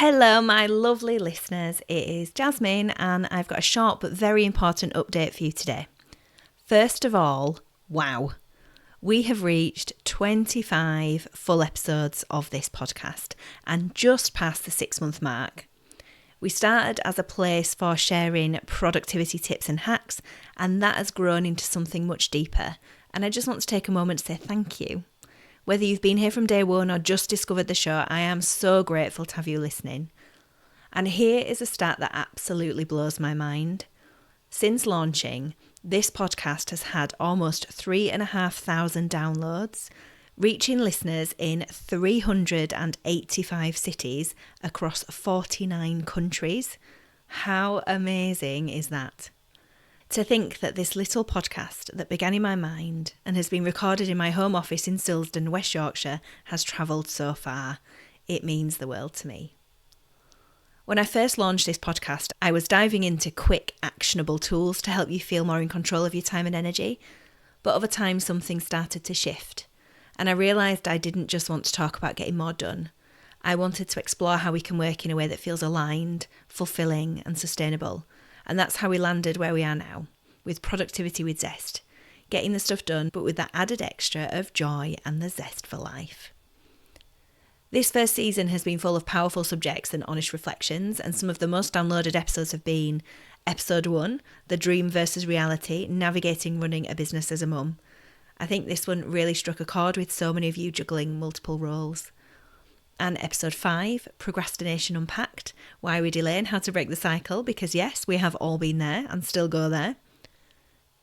Hello, my lovely listeners. It is Jasmine, and I've got a short but very important update for you today. First of all, wow, we have reached 25 full episodes of this podcast and just past the 6-month mark. We started as a place for sharing productivity tips and hacks, and that has grown into something much deeper. And I just want to take a moment to say thank you. Whether you've been here from day one or just discovered the show, I am so grateful to have you listening. And here is a stat that absolutely blows my mind. Since launching, this podcast has had almost 3,500 downloads, reaching listeners in 385 cities across 49 countries. How amazing is that? To think that this little podcast that began in my mind and has been recorded in my home office in Silsden, West Yorkshire, has travelled so far. It means the world to me. When I first launched this podcast, I was diving into quick, actionable tools to help you feel more in control of your time and energy. But over time, something started to shift. And I realised I didn't just want to talk about getting more done. I wanted to explore how we can work in a way that feels aligned, fulfilling and sustainable. And that's how we landed where we are now, with Productivity with Zest. Getting the stuff done, but with that added extra of joy and the zest for life. This first season has been full of powerful subjects and honest reflections, and some of the most downloaded episodes have been Episode 1, The Dream versus Reality, Navigating Running a Business as a Mum. I think this one really struck a chord with so many of you juggling multiple roles. And Episode 5, Procrastination Unpacked, Why We Delay and How to Break the Cycle, because yes, we have all been there and still go there.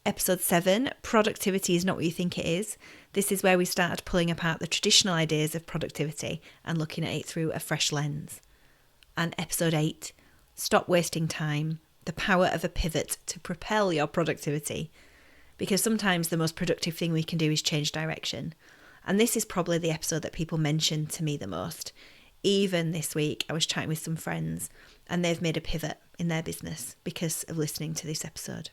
Episode 7, Productivity is Not What You Think It Is. This is where we started pulling apart the traditional ideas of productivity and looking at it through a fresh lens. And Episode 8, Stop Wasting Time, the power of a pivot to propel your productivity. Because sometimes the most productive thing we can do is change direction. And this is probably the episode that people mention to me the most. Even this week, I was chatting with some friends and they've made a pivot in their business because of listening to this episode.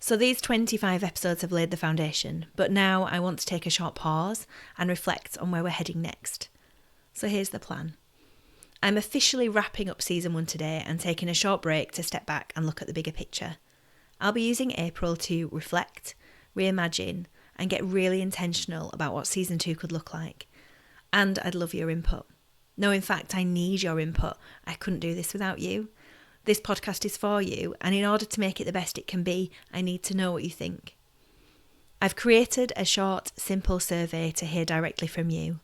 So these 25 episodes have laid the foundation, but now I want to take a short pause and reflect on where we're heading next. So here's the plan. I'm officially wrapping up season 1 today and taking a short break to step back and look at the bigger picture. I'll be using April to reflect, reimagine, and get really intentional about what season 2 could look like. And I'd love your input. No, in fact, I need your input. I couldn't do this without you. This podcast is for you, and in order to make it the best it can be, I need to know what you think. I've created a short, simple survey to hear directly from you.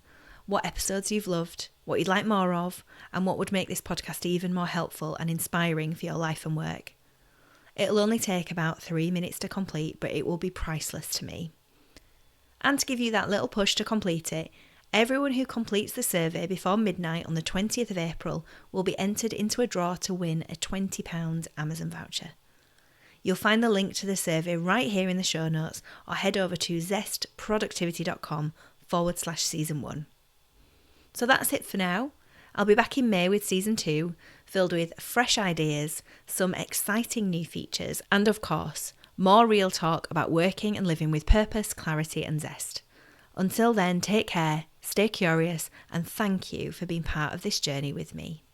What episodes you've loved, what you'd like more of, and what would make this podcast even more helpful and inspiring for your life and work. It'll only take about 3 minutes to complete, but it will be priceless to me. And to give you that little push to complete it, everyone who completes the survey before midnight on the 20th of April will be entered into a draw to win a £20 Amazon voucher. You'll find the link to the survey right here in the show notes or head over to zestproductivity.com/season 1. So that's it for now. I'll be back in May with season 2, filled with fresh ideas, some exciting new features, and of course, more real talk about working and living with purpose, clarity and zest. Until then, take care, stay curious, and thank you for being part of this journey with me.